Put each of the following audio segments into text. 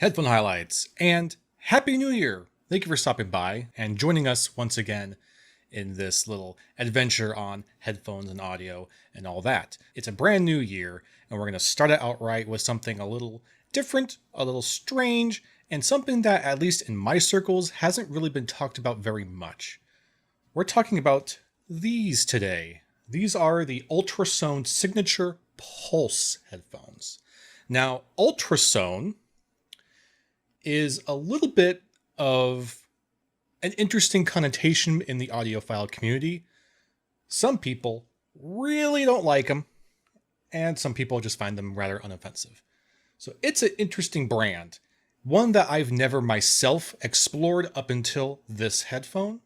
Headphone highlights, and Happy New Year! Thank you for stopping by and joining us once again in this little adventure on headphones and audio and all that. It's a brand new year, and we're going to start it outright with something a little different, a little strange, and something that, at least in my circles, hasn't really been talked about very much. We're talking about these today. These are the Ultrasone Signature Pulse headphones. Now, Ultrasone is a little bit of an interesting connotation in the audiophile community. Some people really don't like them, and some people just find them rather unoffensive. So it's an interesting brand, one that I've never myself explored up until this headphone,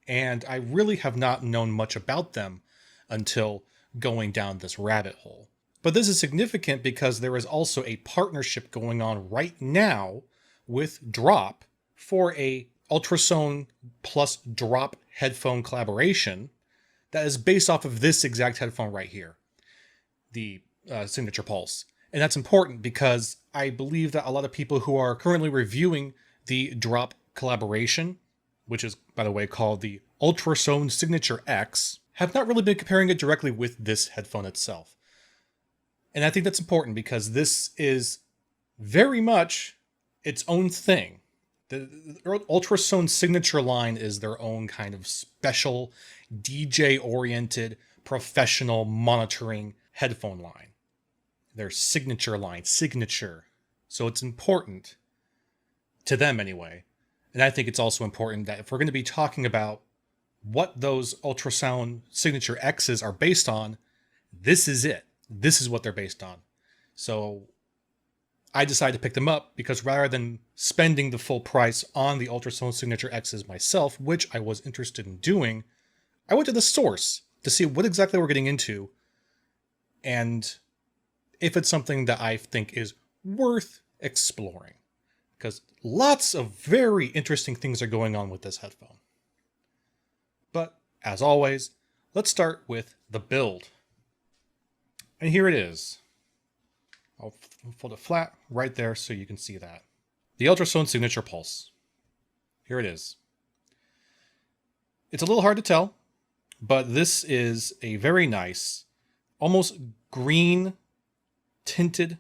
and I really have not known much about them until going down this rabbit hole. But this is significant because there is also a partnership going on right now with Drop for a Ultrasone plus Drop headphone collaboration that is based off of this exact headphone right here, the Signature Pulse. And that's important because I believe that a lot of people who are currently reviewing the Drop collaboration, which is, by the way, called the Ultrasone Signature X, have not really been comparing it directly with this headphone itself. And I think that's important because this is very much its own thing. The Ultrasone Signature line is their own kind of special, DJ-oriented, professional monitoring headphone line. Their signature line, signature. So it's important, to them anyway. And I think it's also important that if we're going to be talking about what those Ultrasone Signature X's are based on, this is it. This is what they're based on. So I decided to pick them up because rather than spending the full price on the Ultrasone Signature X's myself, which I was interested in doing, I went to the source to see what exactly we're getting into and if it's something that I think is worth exploring. Because lots of very interesting things are going on with this headphone. But, as always, let's start with the build. And here it is. I'll fold it flat right there so you can see that. The Ultrasone Signature Pulse. Here it is. It's a little hard to tell, but this is a very nice, almost green tinted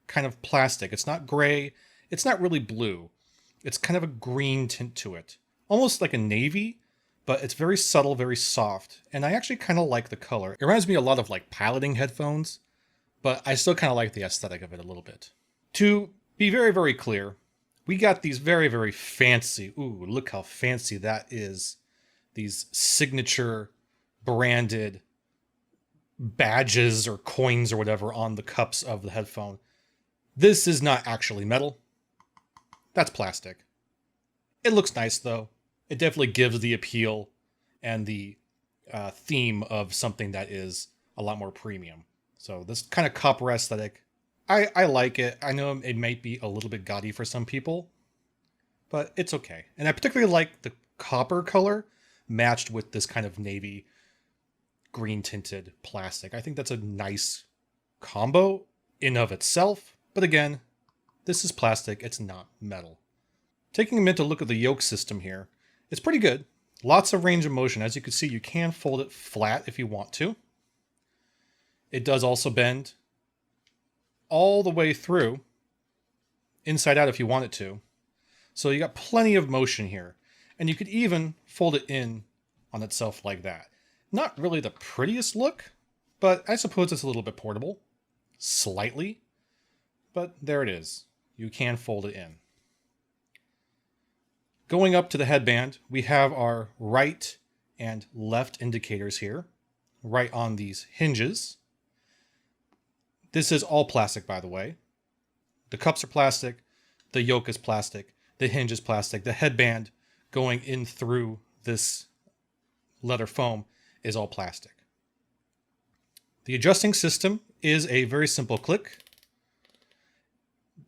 kind of plastic. It's not gray. It's not really blue. It's kind of a green tint to it. Almost like a navy, but it's very subtle, very soft. And I actually kind of like the color. It reminds me a lot of like piloting headphones, but I still kind of like the aesthetic of it a little bit. To be very, very clear, we got these very, very fancy, ooh, look how fancy that is. These signature branded badges or coins or whatever on the cups of the headphone. This is not actually metal. That's plastic. It looks nice though. It definitely gives the appeal and the theme of something that is a lot more premium. So this kind of copper aesthetic, I like it. I know it might be a little bit gaudy for some people, but it's okay. And I particularly like the copper color matched with this kind of navy green tinted plastic. I think that's a nice combo in of itself. But again, this is plastic, it's not metal. Taking a minute to look at the yoke system here, it's pretty good. Lots of range of motion. As you can see, you can fold it flat if you want to. It does also bend all the way through, inside out if you want it to. So you got plenty of motion here. And you could even fold it in on itself like that. Not really the prettiest look, but I suppose it's a little bit portable. Slightly. But there it is. You can fold it in. Going up to the headband, we have our right and left indicators here, right on these hinges. This is all plastic, by the way. The cups are plastic, the yoke is plastic, the hinge is plastic, the headband going in through this leather foam is all plastic. The adjusting system is a very simple click,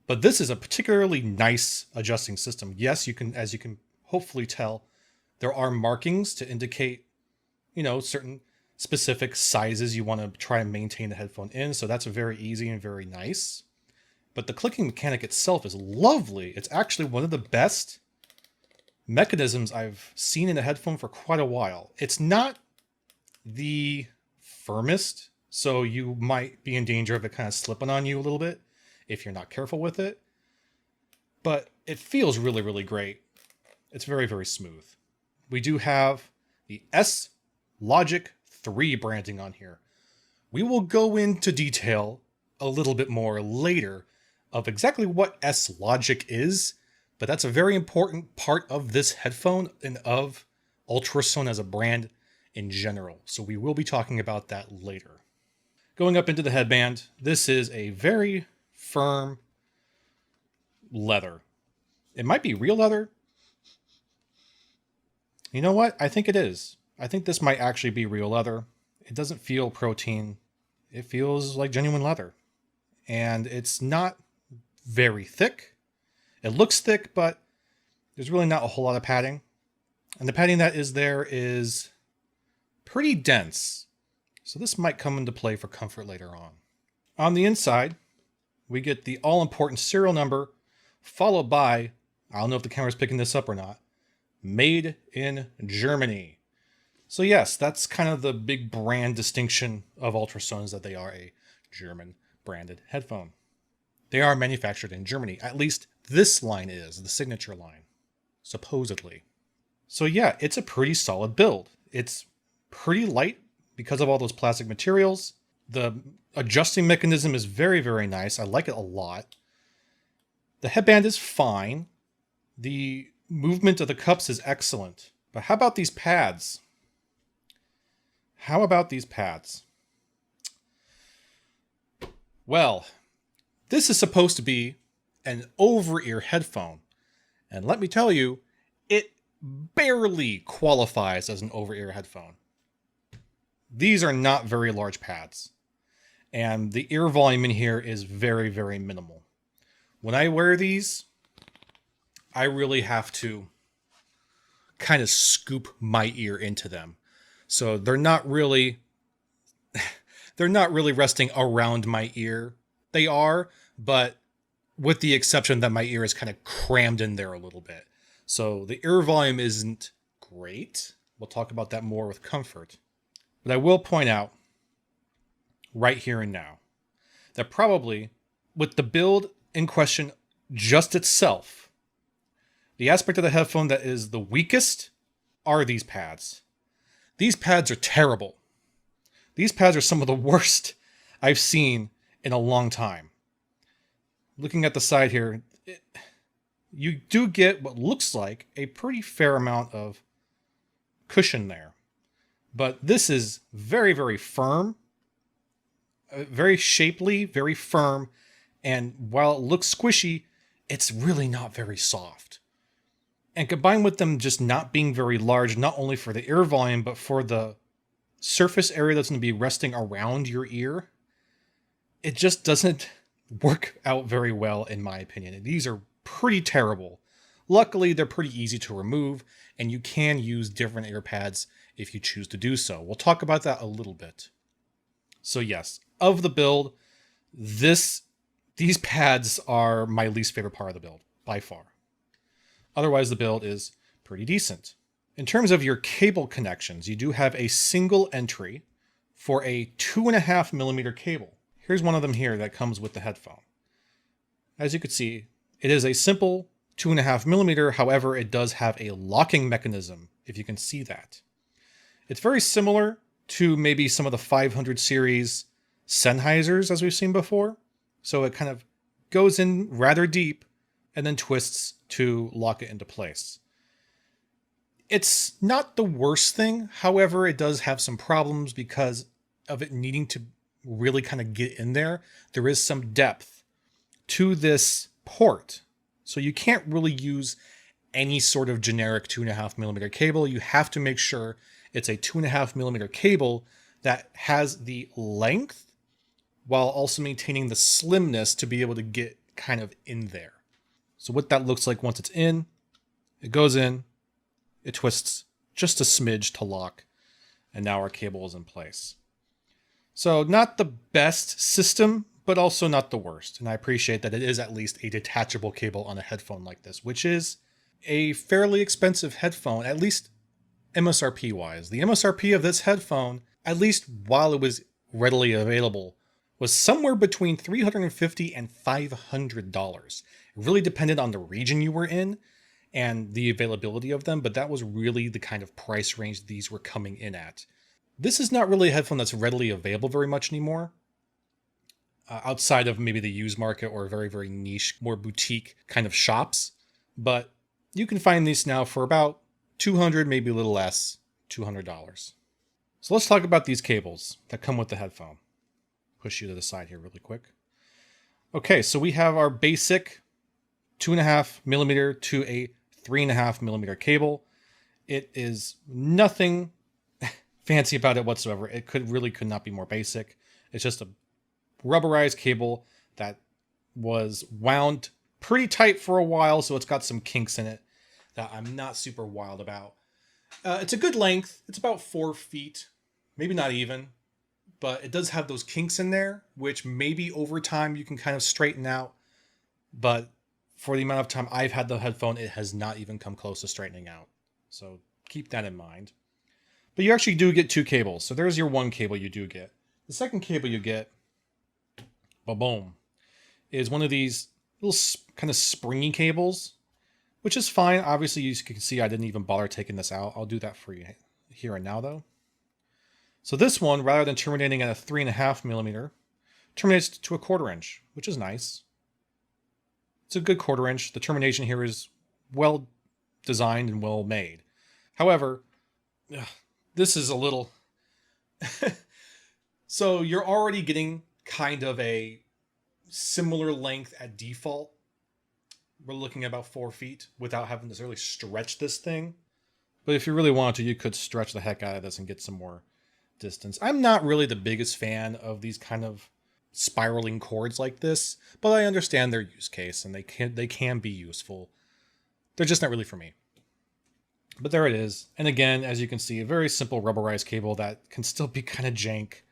but this is a particularly nice adjusting system. Yes, you can, as you can hopefully tell, there are markings to indicate, certain specific sizes you want to try and maintain the headphone in. So that's very easy and very nice. But the clicking mechanic itself is lovely. It's actually one of the best mechanisms I've seen in a headphone for quite a while. It's not the firmest, so you might be in danger of it kind of slipping on you a little bit if you're not careful with it. But it feels really, really great. It's very, very smooth. We do have the S Logic 3 branding on here. We will go into detail a little bit more later of exactly what S Logic is, but that's a very important part of this headphone and of Ultrasone as a brand in general. So we will be talking about that later. Going up into the headband, this is a very firm leather. It might be real leather. You know what? I think it is. I think this might actually be real leather. It doesn't feel protein. It feels like genuine leather. And it's not very thick. It looks thick, but there's really not a whole lot of padding. And the padding that is there is pretty dense. So this might come into play for comfort later on. On the inside, we get the all-important serial number, followed by, I don't know if the camera's picking this up or not, made in Germany. So yes, that's kind of the big brand distinction of Ultrasone, is that they are a German branded headphone. They are manufactured in Germany. At least this line is, the signature line, supposedly. So yeah, it's a pretty solid build. It's pretty light because of all those plastic materials. The adjusting mechanism is very, very nice. I like it a lot. The headband is fine. The movement of the cups is excellent. But how about these pads? How about these pads? Well, this is supposed to be an over-ear headphone. And let me tell you, it barely qualifies as an over-ear headphone. These are not very large pads. And the ear volume in here is very, very minimal. When I wear these, I really have to kind of scoop my ear into them. So they're not really resting around my ear. They are, but with the exception that my ear is kind of crammed in there a little bit. So the ear volume isn't great. We'll talk about that more with comfort. But I will point out right here and now that probably with the build in question just itself, the aspect of the headphone that is the weakest are these pads. These pads are terrible. These pads are some of the worst I've seen in a long time. Looking at the side here, you do get what looks like a pretty fair amount of cushion there. But this is very, very firm, very shapely, very firm. And while it looks squishy, it's really not very soft. And combined with them just not being very large, not only for the ear volume, but for the surface area that's going to be resting around your ear, it just doesn't work out very well, in my opinion. These are pretty terrible. Luckily, they're pretty easy to remove, and you can use different ear pads if you choose to do so. We'll talk about that a little bit. So yes, of the build, these pads are my least favorite part of the build, by far. Otherwise, the build is pretty decent. In terms of your cable connections, you do have a single entry for a 2.5mm cable. Here's one of them here that comes with the headphone. As you can see, it is a simple 2.5mm, however, it does have a locking mechanism, if you can see that. It's very similar to maybe some of the 500 series Sennheisers as we've seen before. So it kind of goes in rather deep and then twists to lock it into place. It's not the worst thing, however, it does have some problems because of it needing to really kind of get in there. There is some depth to this port, so you can't really use any sort of generic 2.5mm cable. You have to make sure it's a 2.5mm cable that has the length while also maintaining the slimness to be able to get kind of in there. So what that looks like once it's in, it goes in, it twists just a smidge to lock, and now our cable is in place. So not the best system, but also not the worst. And I appreciate that it is at least a detachable cable on a headphone like this, which is a fairly expensive headphone, at least MSRP wise. The MSRP of this headphone, at least while it was readily available, was somewhere between $350 and $500. It really depended on the region you were in and the availability of them, but that was really the kind of price range these were coming in at. This is not really a headphone that's readily available very much anymore, outside of maybe the used market or very, very niche, more boutique kind of shops. But you can find these now for about $200, maybe a little less, $200. So let's talk about these cables that come with the headphone. Push you to the side here really quick. Okay, so we have our basic 2.5mm to a 3.5mm cable. It is nothing fancy about it whatsoever. It could not be more basic. It's just a rubberized cable that was wound pretty tight for a while, so it's got some kinks in it that I'm not super wild about. It's a good length. It's about 4 feet, maybe not even, but it does have those kinks in there, which maybe over time you can kind of straighten out. But for the amount of time I've had the headphone, it has not even come close to straightening out. So keep that in mind. But you actually do get 2 cables. So there's your one cable you do get. The second cable you get, ba-boom, is one of these little kind of springy cables, which is fine. Obviously, as you can see, I didn't even bother taking this out. I'll do that for you here and now, though. So this one, rather than terminating at a 3.5mm, terminates to a 1/4 inch, which is nice. It's a good 1/4 inch. The termination here is well designed and well made. However, this is a little... So you're already getting kind of a similar length at default. We're looking at about 4 feet without having to really stretch this thing. But if you really wanted to, you could stretch the heck out of this and get some more distance. I'm not really the biggest fan of these kind of spiraling cords like this, but I understand their use case and they can be useful. They're just not really for me. But there it is. And again, as you can see, a very simple rubberized cable that can still be kind of jank,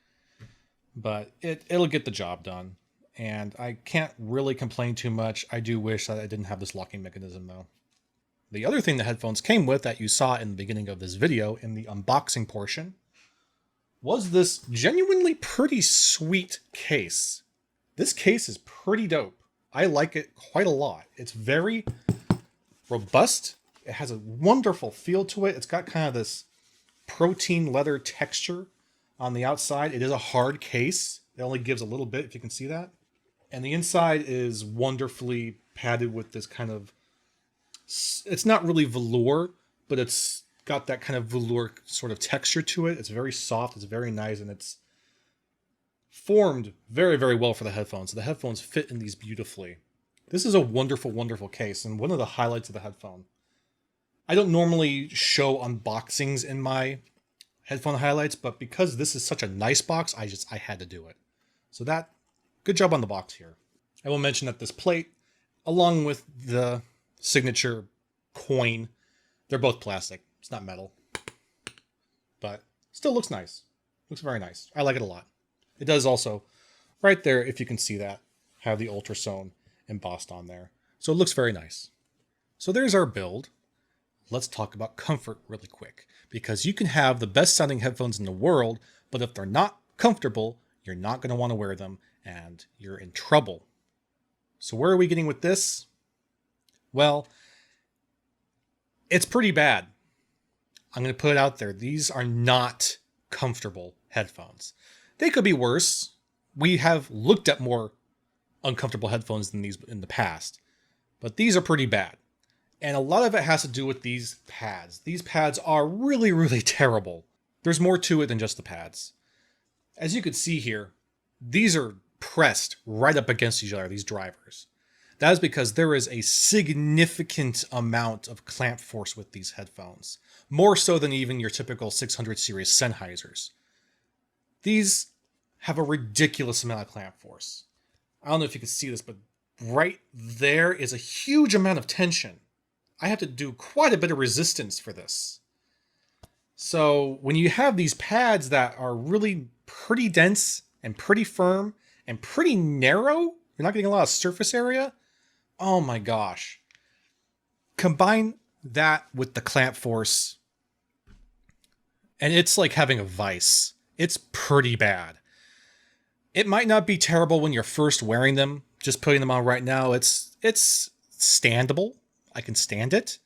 but it'll get the job done. And I can't really complain too much. I do wish that I didn't have this locking mechanism though. The other thing the headphones came with that you saw in the beginning of this video in the unboxing portion was this genuinely pretty sweet case. This case is pretty dope. I like it quite a lot. It's very robust. It has a wonderful feel to it. It's got kind of this protein leather texture on the outside. It is a hard case. It only gives a little bit, if you can see that. And the inside is wonderfully padded with this kind of, it's not really velour, but it's got that kind of velour sort of texture to it. It's very soft, it's very nice, and it's formed very, very well for the headphones. So the headphones fit in these beautifully. This is a wonderful, wonderful case, and one of the highlights of the headphone. I don't normally show unboxings in my headphone highlights, but because this is such a nice box, I had to do it. So good job on the box here. I will mention that this plate, along with the signature coin, they're both plastic. It's not metal, but still looks nice. Looks very nice. I like it a lot. It does also, right there, if you can see that, have the Ultrasone embossed on there. So it looks very nice. So there's our build. Let's talk about comfort really quick, because you can have the best sounding headphones in the world, but if they're not comfortable, you're not going to want to wear them and you're in trouble. So where are we getting with this? Well, it's pretty bad. I'm going to put it out there. These are not comfortable headphones. They could be worse. We have looked at more uncomfortable headphones than these in the past, but these are pretty bad. And a lot of it has to do with these pads. These pads are really, really terrible. There's more to it than just the pads. As you can see here, these are pressed right up against each other, these drivers. That is because there is a significant amount of clamp force with these headphones. More so than even your typical 600 series Sennheisers. These have a ridiculous amount of clamp force. I don't know if you can see this, but right there is a huge amount of tension. I have to do quite a bit of resistance for this. So when you have these pads that are really pretty dense and pretty firm and pretty narrow, you're not getting a lot of surface area. Oh my gosh. Combine that with the clamp force, and it's like having a vice. It's pretty bad. It might not be terrible when you're first wearing them. Just putting them on right now, it's standable. I can stand it,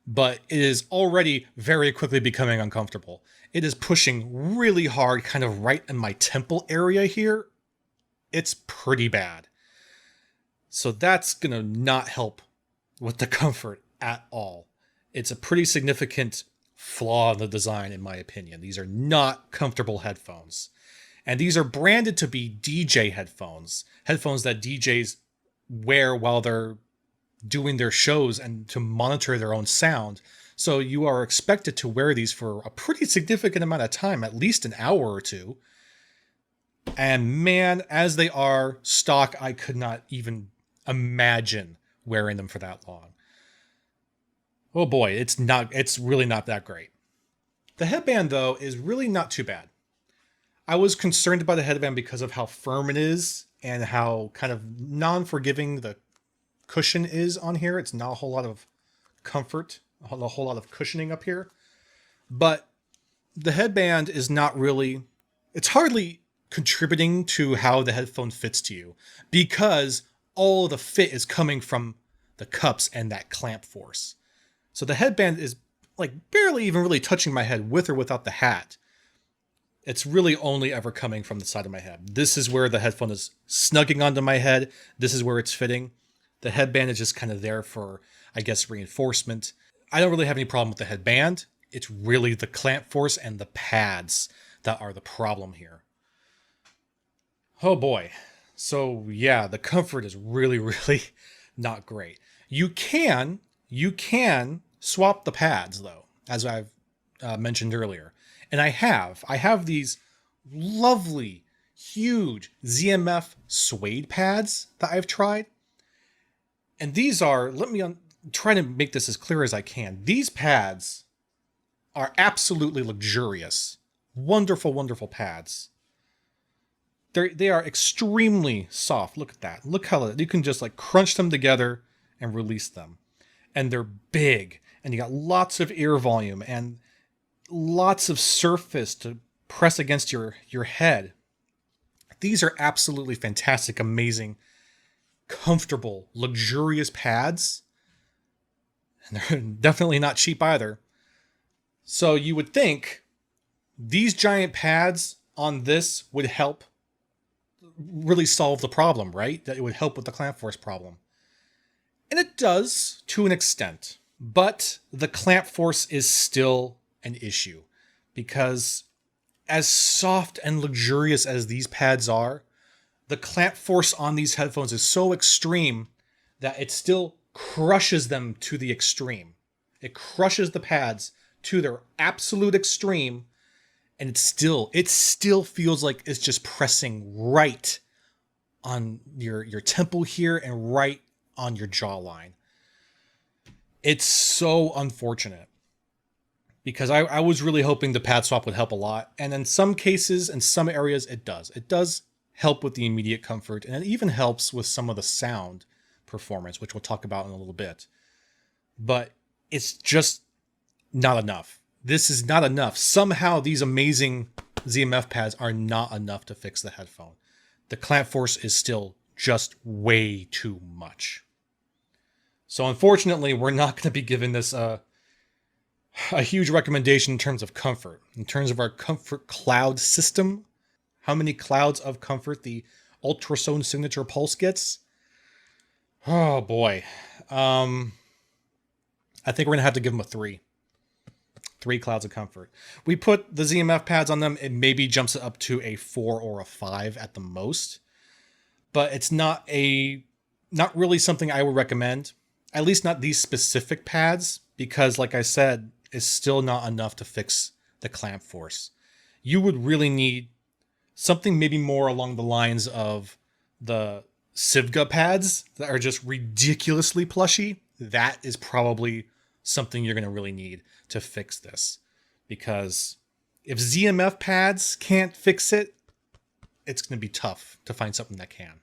but it is already very quickly becoming uncomfortable. It is pushing really hard, kind of right in my temple area here. It's pretty bad. So that's going to not help with the comfort at all. It's a pretty significant flaw in the design, in my opinion. These are not comfortable headphones. And these are branded to be DJ headphones. Headphones that DJs wear while they're doing their shows and to monitor their own sound. So you are expected to wear these for a pretty significant amount of time, at least an hour or two. And man, as they are stock, I could not even imagine wearing them for that long. Oh boy, it's really not that great. The headband though is really not too bad. I was concerned about the headband because of how firm it is and how kind of non-forgiving the cushion is on here. It's not a whole lot of comfort, a whole lot of cushioning up here. But the headband is not really, it's hardly contributing to how the headphone fits to you, because all of the fit is coming from the cups and that clamp force. So the headband is like barely even really touching my head with or without the hat. It's really only ever coming from the side of my head. This is where the headphone is snugging onto my head. This is where it's fitting. The headband is just kind of there for, I guess, reinforcement. I don't really have any problem with the headband. It's really the clamp force and the pads that are the problem here. Oh boy. So yeah, the comfort is really, really not great. You can swap the pads though, as I've mentioned earlier. And I have these lovely, huge ZMF suede pads that I've tried. And these are, try to make this as clear as I can. These pads are absolutely luxurious. Wonderful, wonderful pads. They are extremely soft. Look at that. Look how you can just like crunch them together and release them. And they're big. And you got lots of ear volume and lots of surface to press against your head. These are absolutely fantastic, amazing, comfortable, luxurious pads. And they're definitely not cheap either. So you would think these giant pads on this would help really solve the problem, right? That it would help with the clamp force problem. And it does to an extent. But the clamp force is still an issue, because as soft and luxurious as these pads are, the clamp force on these headphones is so extreme that it still crushes them to the extreme. It crushes the pads to their absolute extreme, and it still feels like it's just pressing right on your temple here and right on your jawline. It's so unfortunate because I was really hoping the pad swap would help a lot. And in some cases, in some areas, it does. It does help with the immediate comfort, and it even helps with some of the sound performance, which we'll talk about in a little bit. But it's just not enough. This is not enough. Somehow these amazing ZMF pads are not enough to fix the headphone. The clamp force is still just way too much. So unfortunately, we're not going to be giving this a huge recommendation in terms of comfort. In terms of our comfort cloud system, how many clouds of comfort the Ultrasone Signature Pulse gets? Oh boy. I think we're going to have to give them a 3. 3 clouds of comfort. We put the ZMF pads on them, it maybe jumps it up to a 4 or a 5 at the most. But it's not really something I would recommend. At least not these specific pads, because like I said, it's still not enough to fix the clamp force. You would really need something maybe more along the lines of the Sivga pads that are just ridiculously plushy. That is probably something you're going to really need to fix this. Because if ZMF pads can't fix it, it's going to be tough to find something that can.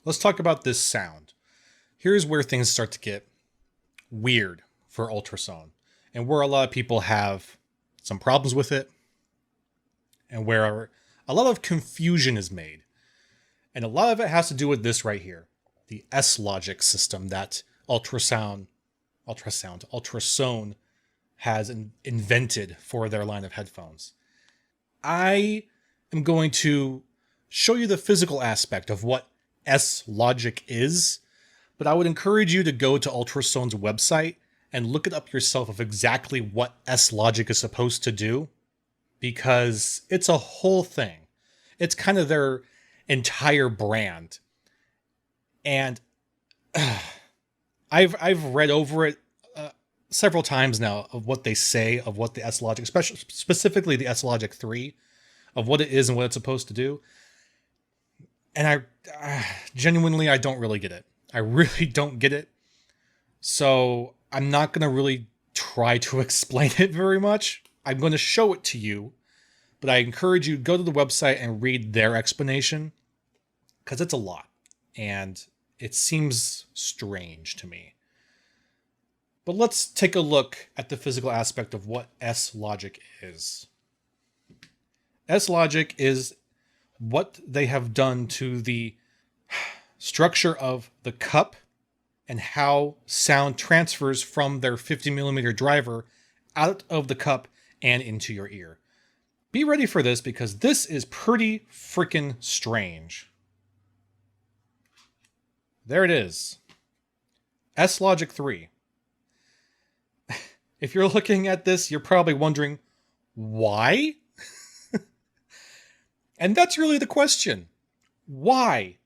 Let's talk about this sound. Here's where things start to get weird for Ultrasone, and where a lot of people have some problems with it, and where a lot of confusion is made. And a lot of it has to do with this right here, the S-Logic system that Ultrasone has invented for their line of headphones. I am going to show you the physical aspect of what S-Logic is, but I would encourage you to go to Ultrasone's website and look it up yourself of exactly what S-Logic is supposed to do, because it's a whole thing. It's kind of their entire brand. And I've read over it several times now of what they say of what the S-Logic, especially specifically the S-Logic 3, of what it is and what it's supposed to do. And I genuinely, I don't really get it. I really don't get it. So I'm not going to really try to explain it very much. I'm going to show it to you, but I encourage you to go to the website and read their explanation, because it's a lot and it seems strange to me. But let's take a look at the physical aspect of what S-Logic is. S-Logic is what they have done to the structure of the cup and how sound transfers from their 50mm driver out of the cup and into your ear. Be ready for this, because this is pretty freaking strange. There it is. S-Logic 3. If you're looking at this, you're probably wondering, why? And that's really the question. Why?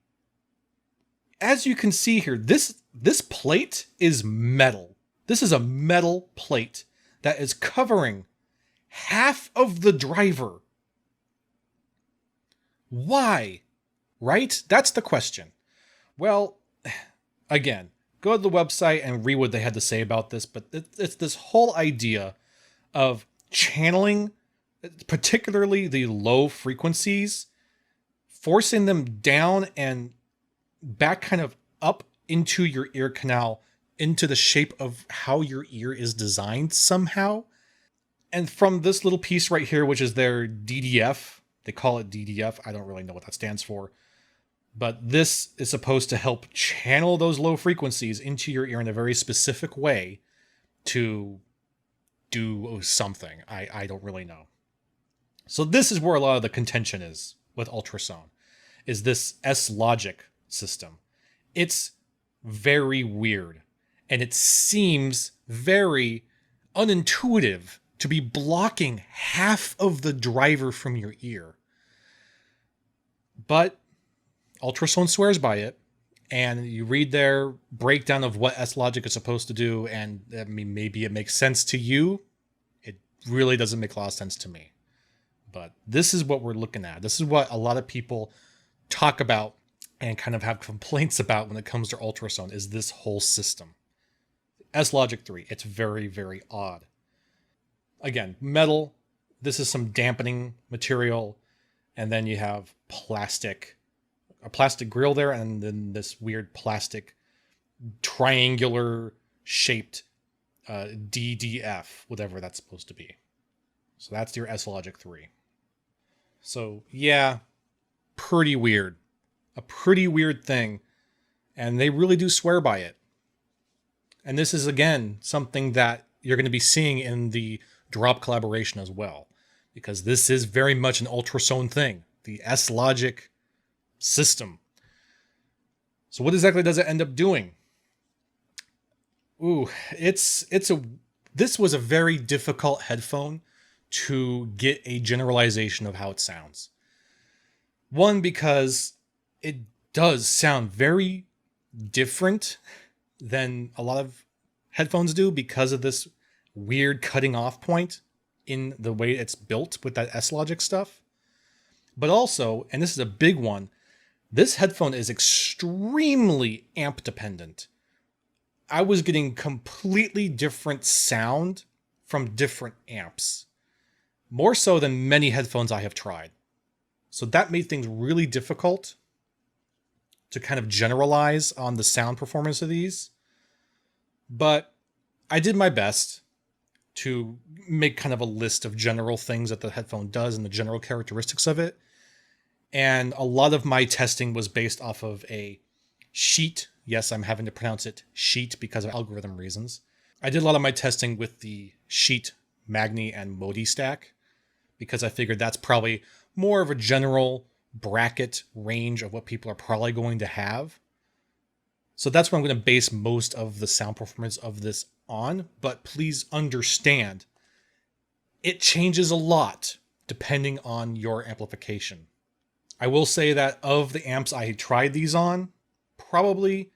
As you can see here, this plate is metal. This is a metal plate that is covering half of the driver. Why? Right? That's the question. Well, again, go to the website and read what they had to say about this, but it's this whole idea of channeling, particularly the low frequencies, forcing them down and back kind of up into your ear canal, into the shape of how your ear is designed somehow. And from this little piece right here, which is their DDF, they call it DDF, I don't really know what that stands for, but this is supposed to help channel those low frequencies into your ear in a very specific way to do something. I don't really know. So this is where a lot of the contention is with Ultrasone, is this S-Logic system. It's very weird, and it seems very unintuitive to be blocking half of the driver from your ear. But Ultrasone swears by it, and you read their breakdown of what S-Logic is supposed to do, and I mean, maybe it makes sense to you. It really doesn't make a lot of sense to me. But this is what we're looking at. This is what a lot of people talk about and kind of have complaints about when it comes to Ultrasone, is this whole system. S-Logic 3, it's very, very odd. Again, metal, this is some dampening material, and then you have a plastic grill there, and then this weird plastic triangular shaped DDF, whatever that's supposed to be. So that's your S-Logic 3. So yeah, pretty weird. A pretty weird thing. And they really do swear by it. And this is, again, something that you're going to be seeing in the drop collaboration as well. Because this is very much an Ultrasone thing. The S-Logic system. So what exactly does it end up doing? Ooh, this was a very difficult headphone to get a generalization of how it sounds. One, because it does sound very different than a lot of headphones do because of this weird cutting off point in the way it's built with that S-Logic stuff. But also, and this is a big one, this headphone is extremely amp dependent. I was getting completely different sound from different amps. More so than many headphones I have tried. So that made things really difficult to kind of generalize on the sound performance of these. But I did my best to make kind of a list of general things that the headphone does and the general characteristics of it. And a lot of my testing was based off of a sheet. Yes, I'm having to pronounce it sheet because of algorithm reasons. I did a lot of my testing with the sheet Magni and Modi stack because I figured that's probably more of a general bracket range of what people are probably going to have. So that's what I'm going to base most of the sound performance of this on. But please understand, it changes a lot depending on your amplification. I will say that of the amps I tried these on, probably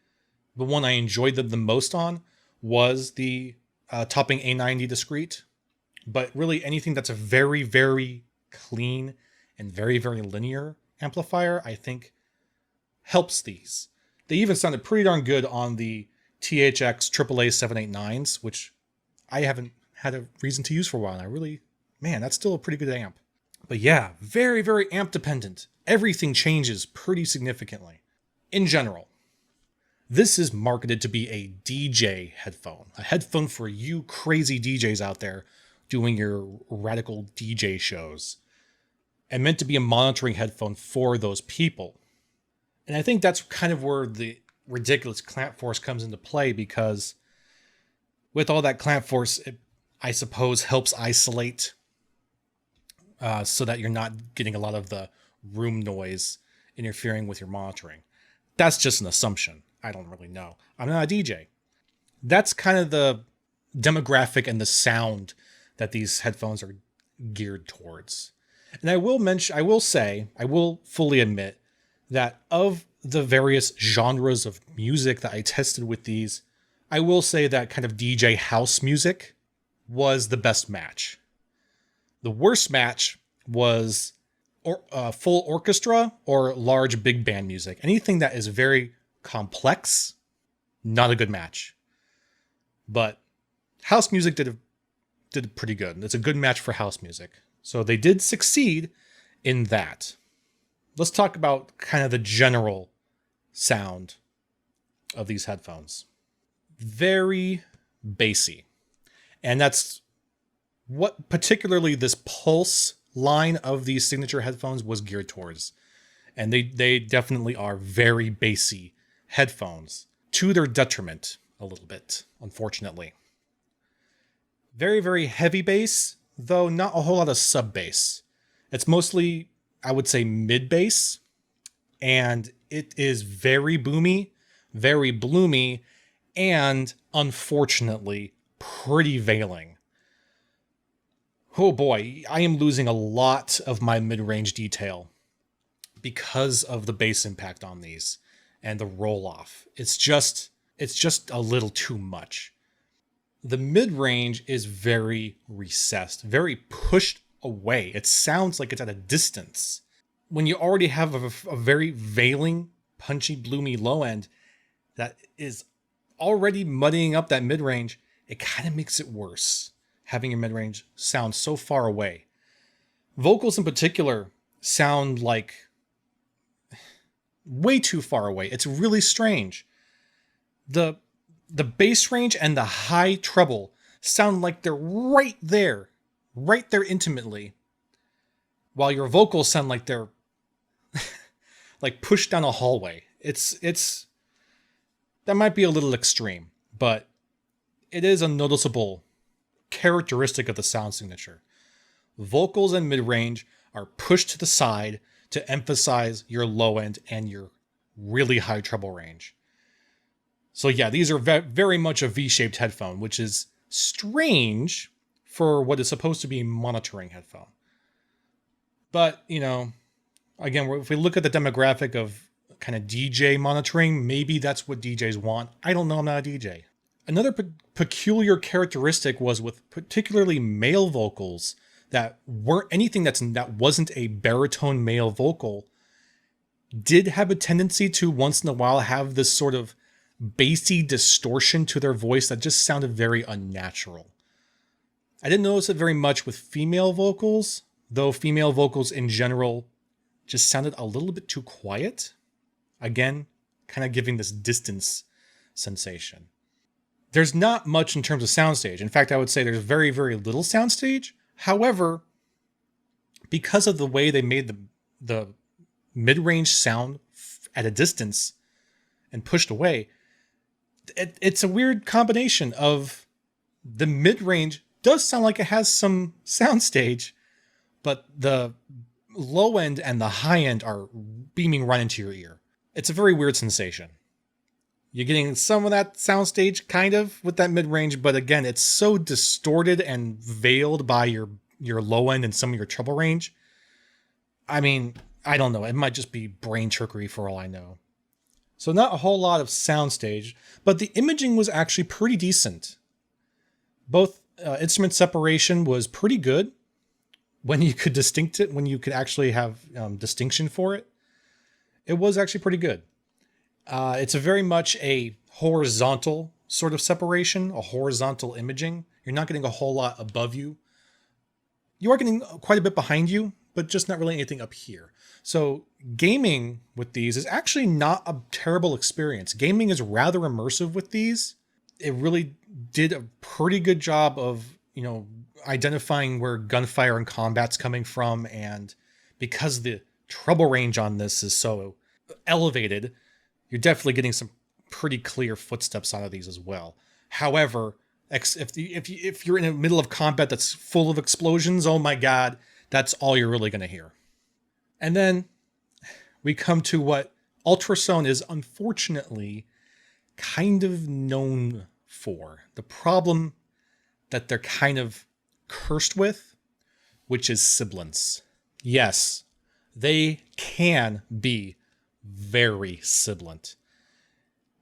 the one I enjoyed them the most on was the Topping A90 Discrete. But really anything that's a very, very clean and very, very linear amplifier, I think helps these. They even sounded pretty darn good on the THX AAA 789s, which I haven't had a reason to use for a while. And man, that's still a pretty good amp. But yeah, very, very amp dependent. Everything changes pretty significantly. In general, this is marketed to be a DJ headphone. A headphone for you crazy DJs out there doing your radical DJ shows. And meant to be a monitoring headphone for those people. And I think that's kind of where the ridiculous clamp force comes into play, because with all that clamp force, it, I suppose, helps isolate so that you're not getting a lot of the room noise interfering with your monitoring. That's just an assumption. I don't really know. I'm not a DJ. That's kind of the demographic and the sound that these headphones are geared towards. And I will fully admit that of the various genres of music that I tested with these, I will say that kind of DJ house music was the best match. The worst match was full orchestra or large big band music. Anything that is very complex, not a good match. But house music did pretty good. It's a good match for house music. So they did succeed in that. Let's talk about kind of the general sound of these headphones. Very bassy. And that's what particularly this Pulse line of these signature headphones was geared towards. And they definitely are very bassy headphones, to their detriment a little bit, unfortunately. Very, very heavy bass, though not a whole lot of sub bass. It's mostly, I would say, mid bass, and it is very boomy, very bloomy, and unfortunately pretty veiling. Oh boy, I am losing a lot of my mid-range detail because of the bass impact on these and the roll-off. It's just a little too much. The mid-range is very recessed, very pushed away. It sounds like it's at a distance. When you already have a very veiling, punchy, bloomy low end that is already muddying up that mid-range, it kind of makes it worse, having your mid-range sound so far away. Vocals in particular sound like way too far away. It's really strange. The bass range and the high treble sound like they're right there intimately, while your vocals sound like they're like pushed down a hallway. It's that might be a little extreme, but it is a noticeable characteristic of the sound signature. Vocals and mid-range are pushed to the side to emphasize your low end and your really high treble range. So yeah, these are very much a V-shaped headphone, which is strange for what is supposed to be a monitoring headphone. But, you know, again, if we look at the demographic of kind of DJ monitoring, maybe that's what DJs want. I don't know, I'm not a DJ. Another peculiar characteristic was with particularly male vocals that weren't anything that wasn't a baritone male vocal did have a tendency to once in a while have this sort of bassy distortion to their voice that just sounded very unnatural. I didn't notice it very much with female vocals, though female vocals in general just sounded a little bit too quiet. Again, kind of giving this distance sensation. There's not much in terms of soundstage. In fact, I would say there's very, very little soundstage. However, because of the way they made the mid-range sound at a distance and pushed away, it's a weird combination of the mid-range does sound like it has some soundstage, but the low end and the high end are beaming right into your ear. It's a very weird sensation. You're getting some of that soundstage kind of with that mid-range, but again, it's so distorted and veiled by your low end and some of your treble range. I mean, I don't know. It might just be brain trickery for all I know. So not a whole lot of soundstage, but the imaging was actually pretty decent. Both instrument separation was pretty good when you could distinct it, when you could actually have distinction for it. It was actually pretty good. It's a very much a horizontal sort of separation, a horizontal imaging. You're not getting a whole lot above you. You are getting quite a bit behind you, but just not really anything up here. So gaming with these is actually not a terrible experience. Gaming is rather immersive with these. It really did a pretty good job of, identifying where gunfire and combat's coming from. And because the treble range on this is so elevated, you're definitely getting some pretty clear footsteps out of these as well. However, if you're in the middle of combat that's full of explosions, oh my God, that's all you're really going to hear. And then we come to what Ultrasone is unfortunately kind of known for. The problem that they're kind of cursed with, which is sibilance. Yes, they can be very sibilant,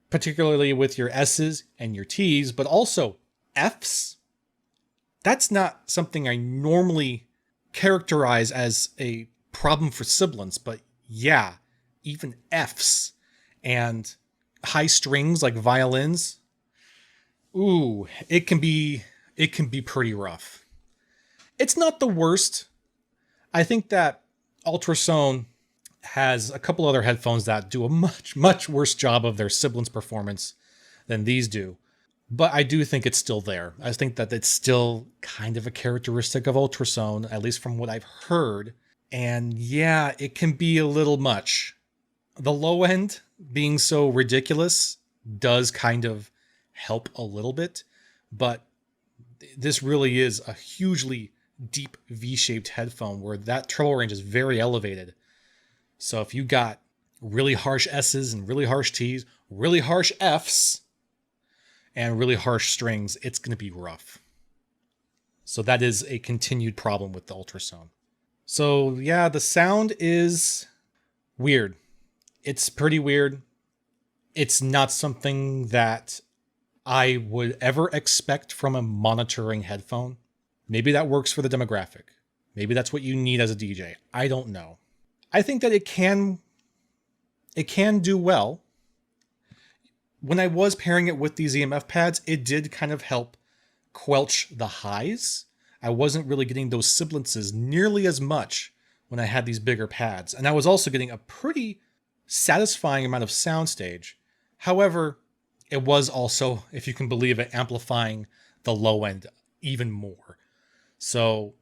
particularly with your S's and your T's, but also F's. That's not something I normally characterize as a problem for sibilance, but yeah, even F's and high strings like violins, ooh, it can be pretty rough. It's not the worst. I think that Ultrasone has a couple other headphones that do a much, much worse job of their sibilance performance than these do. But I do think it's still there. I think that it's still kind of a characteristic of Ultrasone, at least from what I've heard. And yeah, it can be a little much. The low end being so ridiculous does kind of help a little bit, but this really is a hugely deep V-shaped headphone where that treble range is very elevated. So if you got really harsh S's and really harsh T's, really harsh F's, and really harsh strings, it's going to be rough. So that is a continued problem with the Ultrasone. So yeah, the sound is weird. It's pretty weird. It's not something that I would ever expect from a monitoring headphone. Maybe that works for the demographic. Maybe that's what you need as a DJ. I don't know. I think that it can do well. When I was pairing it with these EMF pads, it did kind of help quelch the highs. I wasn't really getting those sibilances nearly as much when I had these bigger pads. And I was also getting a pretty satisfying amount of soundstage. However, it was also, if you can believe it, amplifying the low end even more. So,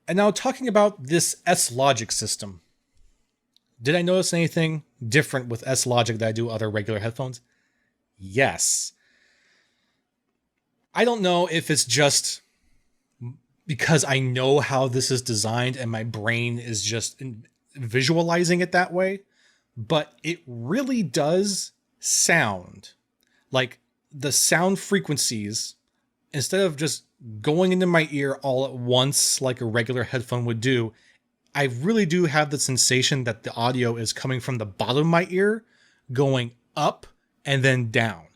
and now talking about this S-Logic system. Did I notice anything different with S-Logic that I do with other regular headphones? Yes. I don't know if it's just because I know how this is designed and my brain is just visualizing it that way, but it really does sound like the sound frequencies, instead of just going into my ear all at once like a regular headphone would do, I really do have the sensation that the audio is coming from the bottom of my ear, going up and then down.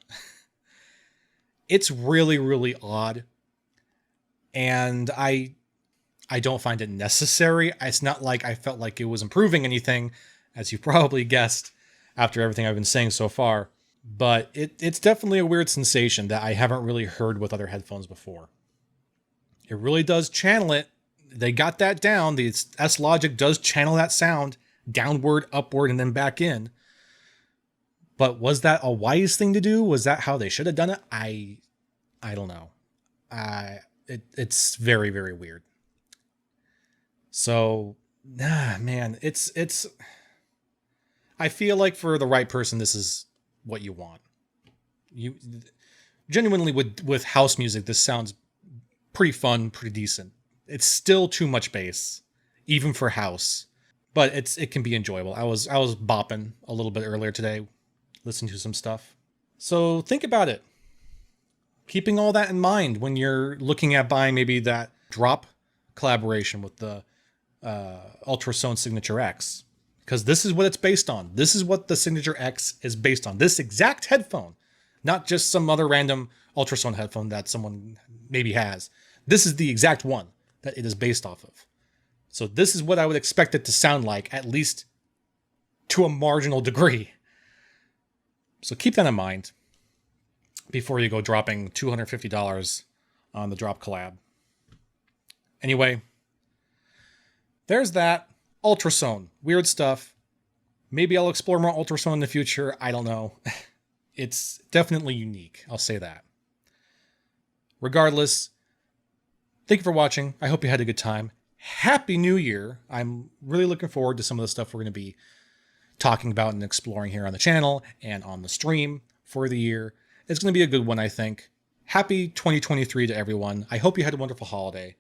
It's really, really odd. And I don't find it necessary. It's not like I felt like it was improving anything, as you probably guessed after everything I've been saying so far. But it's definitely a weird sensation that I haven't really heard with other headphones before. It really does channel it. They got that down. The S-Logic does channel that sound downward, upward, and then back in. But was that a wise thing to do? Was that how they should have done it? I don't know. It's very, very weird. So, man, it's. I feel like for the right person, this is what you want. You genuinely with house music, this sounds pretty fun, pretty decent. It's still too much bass, even for house, but it can be enjoyable. I was bopping a little bit earlier today, listening to some stuff. So think about it. Keeping all that in mind when you're looking at buying maybe that drop collaboration with the Ultrasone Signature X, because this is what it's based on. This is what the Signature X is based on. This exact headphone, not just some other random Ultrasone headphone that someone maybe has. This is the exact one that it is based off of. So this is what I would expect it to sound like, at least to a marginal degree. So keep that in mind before you go dropping $250 on the drop collab. Anyway, there's that. Ultrasone. Weird stuff. Maybe I'll explore more Ultrasone in the future. I don't know. It's definitely unique. I'll say that. Regardless, thank you for watching. I hope you had a good time. Happy New Year. I'm really looking forward to some of the stuff we're going to be talking about and exploring here on the channel and on the stream for the year. It's going to be a good one, I think. Happy 2023 to everyone. I hope you had a wonderful holiday,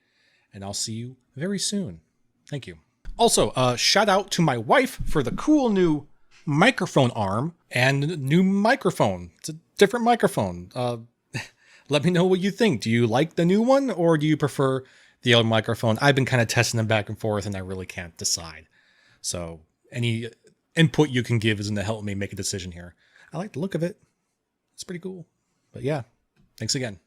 and I'll see you very soon. Thank you. Also, shout out to my wife for the cool new microphone arm and new microphone. It's a different microphone. Let me know what you think. Do you like the new one, or do you prefer the old microphone? I've been kind of testing them back and forth, and I really can't decide. So any input you can give is going to help me make a decision here. I like the look of it. It's pretty cool. But yeah, thanks again.